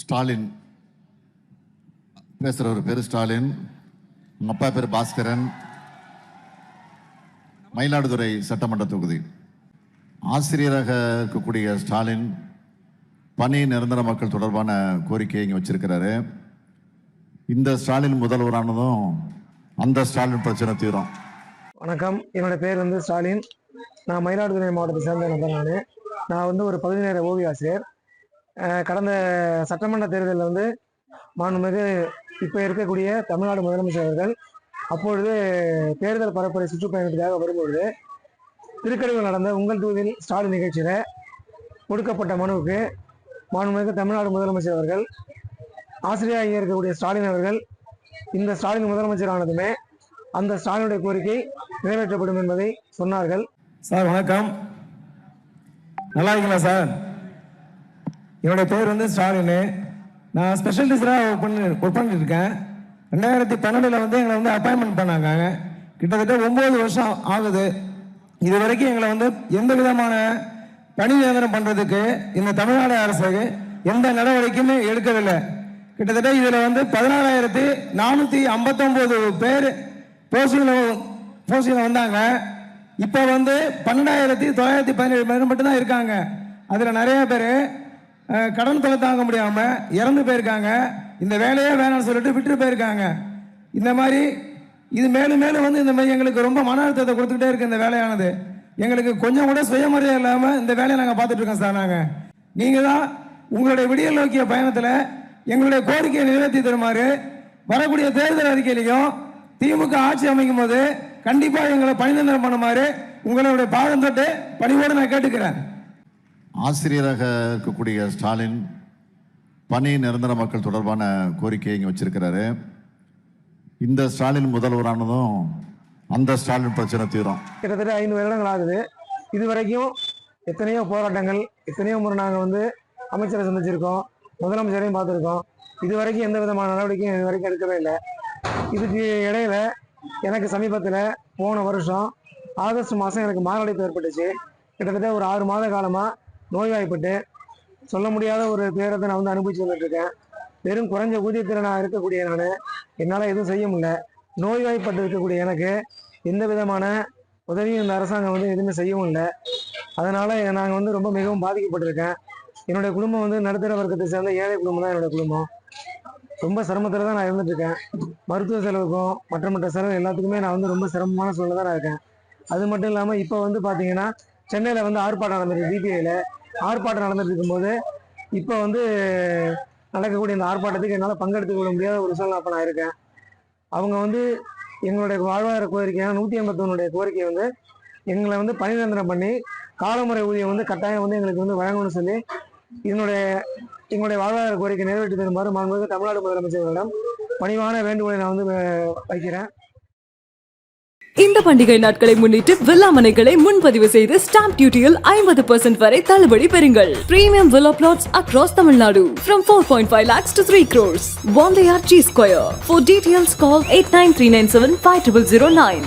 ஸ்டாலின் பேசுகிறவர் பேர் ஸ்டாலின், உங்கள் அப்பா பேர் பாஸ்கரன், மயிலாடுதுறை சட்டமன்ற தொகுதி. ஆசிரியராக இருக்கக்கூடிய ஸ்டாலின் பணி நிரந்தர மக்கள் தொடர்பான கோரிக்கையை இங்கே வச்சிருக்கிறாரு. இந்த ஸ்டாலின் முதல்வரானதும் அந்த ஸ்டாலின் பிரச்சனை தீரும். வணக்கம், என்னோட பேர் ஸ்டாலின். நான் மயிலாடுதுறை மாவட்டத்தை சேர்ந்த நபர். நான் ஒரு பகுதி நேர ஓவிய ஆசிரியர். கடந்த சட்டமன்ற தேர்தலில் மாண்புமிகு இப்போ இருக்கக்கூடிய தமிழ்நாடு முதலமைச்சர் அவர்கள் அப்பொழுது தேர்தல் பரப்புரை சுற்றுப்பயணத்துக்காக வரும்பொழுது திருக்கடையில் நடந்த உங்கள் தொகுதியில் ஸ்டாலின் நிகழ்ச்சியில் கொடுக்கப்பட்ட மனுவுக்கு மாண்புமிகு தமிழ்நாடு முதலமைச்சர் அவர்கள் ஆசிரியராக இருக்கக்கூடிய ஸ்டாலின் அவர்கள் இந்த ஸ்டாலின் முதலமைச்சர் ஆனதுமே அந்த ஸ்டாலினுடைய கோரிக்கை நிறைவேற்றப்படும் என்பதை சொன்னார்கள். சார் வணக்கம், நல்லா இருக்கீங்களா சார்? என்னோட பேர் ஸ்டாலின். நான் ஸ்பெஷல் டீச்சராக ஒர்க் பண்ணிட்டு இருக்கேன். 2012 எங்களை அப்பாயின்மெண்ட் பண்ணாங்க. கிட்டத்தட்ட 9 வருஷம் ஆகுது. இது வரைக்கும் எங்களை எந்த விதமான பணி நிரந்தரம் பண்ணுறதுக்கு இந்த தமிழ்நாடு அரசு எந்த நடவடிக்கையுமே எடுக்கவில்லை. கிட்டத்தட்ட இதில் 16,459 பேர் போஸ்டிங்கில் வந்தாங்க. இப்போ 12,917 பேர் மட்டும்தான் இருக்காங்க. அதில் நிறைய பேர் கடன் தொகை தாங்க முடியாமல் இறந்து போயிருக்காங்க. இந்த வேலையே வேணாம்னு சொல்லிட்டு விட்டு போயிருக்காங்க. இந்த மாதிரி இது மேலும் மேலும் இந்த மாதிரி எங்களுக்கு ரொம்ப மன அழுத்தத்தை கொடுத்துக்கிட்டே இருக்கு. இந்த வேலையானது எங்களுக்கு கொஞ்சம் கூட சுயமரியாதை இல்லாமல் இந்த வேலையை நாங்கள் பார்த்துட்டு இருக்கோம் சார். நீங்கள் தான் உங்களுடைய விடியல் நோக்கிய பயணத்தில் எங்களுடைய கோரிக்கையை நிறைவேற்றி தருமாறு வரக்கூடிய தேர்தல் அறிக்கையிலையும் திமுக ஆட்சி அமைக்கும் போது கண்டிப்பாக எங்களை பணி நிரந்தரம் பண்ணுமாறு உங்களுடைய பாதம் தொட்டு பணிவோடு நான் கேட்டுக்கிறேன். ஆசிரியராக இருக்கக்கூடிய ஸ்டாலின் பணி நிரந்தர மக்கள் தொடர்பான கோரிக்கையை இங்கே வச்சிருக்கிறாரு. இந்த ஸ்டாலின் முதல்வரானதும் அந்த ஸ்டாலின் பிரச்சனை தீரும். கிட்டத்தட்ட 5 வருடங்கள் ஆகுது. இது வரைக்கும் எத்தனையோ போராட்டங்கள், எத்தனையோ முறை நாங்கள் அமைச்சரை சந்திச்சிருக்கோம், முதலமைச்சரையும் பார்த்துருக்கோம். இது வரைக்கும் எந்த விதமான நடவடிக்கையும் இது வரைக்கும் எடுக்கவே இல்லை. இதுக்கு இடையில எனக்கு சமீபத்தில் போன வருஷம் ஆகஸ்ட் மாதம் எனக்கு மாரடைப்பு ஏற்பட்டுச்சு. கிட்டத்தட்ட ஒரு 6 மாத காலமாக நோய்வாய்ப்பட்டு சொல்ல முடியாத ஒரு பேரத்தை நான் அனுபவிச்சு வந்துட்டுருக்கேன். வெறும் குறைஞ்ச ஊதியத்தில் நான் இருக்கக்கூடிய என்னால் எதுவும் செய்ய முடியல. நோய்வாய்ப்பட்டு இருக்கக்கூடிய எனக்கு எந்த விதமான உதவியும் இந்த அரசாங்கம் எதுவுமே செய்யவும் இல்லை. அதனால் நாங்கள் ரொம்ப மிகவும் பாதிக்கப்பட்டிருக்கேன். என்னுடைய குடும்பம் நடுத்தர வர்க்கத்தை சேர்ந்த ஏழை குடும்பம் தான் என்னுடைய குடும்பம். ரொம்ப சிரமத்தில் தான் நான் இருந்துட்டுருக்கேன். மருத்துவ செலவுக்கும் மற்ற செலவு எல்லாத்துக்குமே நான் ரொம்ப சிரமமான சூழ்நிலை தான் நான் இருக்கேன். அது மட்டும் இல்லாமல் இப்போ பார்த்தீங்கன்னா சென்னையில் ஆர்ப்பாட்டம் நடந்துருக்கு. டிபிஐயில் ஆர்ப்பாட்டம் நடந்துட்டு இருக்கும்போது இப்போ நடக்கக்கூடிய இந்த ஆர்ப்பாட்டத்துக்கு என்னால் பங்கெடுத்து கொள்ள முடியாத ஒரு சூழ்நிலை அப்போ நான் இருக்கேன். அவங்க எங்களுடைய வாழ்வாதார கோரிக்கையான 181 கோரிக்கை எங்களை பணி நிரந்தரம் பண்ணி காலமுறை ஊதியம் கட்டாயம் எங்களுக்கு வழங்கணும்னு சொல்லி எங்களுடைய வாழ்வாதார கோரிக்கை நிறைவேற்றி தருமாறு மாண்புமிகு தமிழ்நாடு முதலமைச்சர்களிடம் பணிவான வேண்டுகோளை நான் வைக்கிறேன். இந்த பண்டிகை நாட்களை முன்னிட்டு வில்லா மனைகளை முன்பதிவு செய்து ஸ்டாம்ப் டியூட்டியில் 50% வரை தள்ளுபடி பெறுங்கள். Premium villa plots across Tamil Nadu from 4.5 lakhs to 3 crores. Wandayar G Square. For details call 8939750009.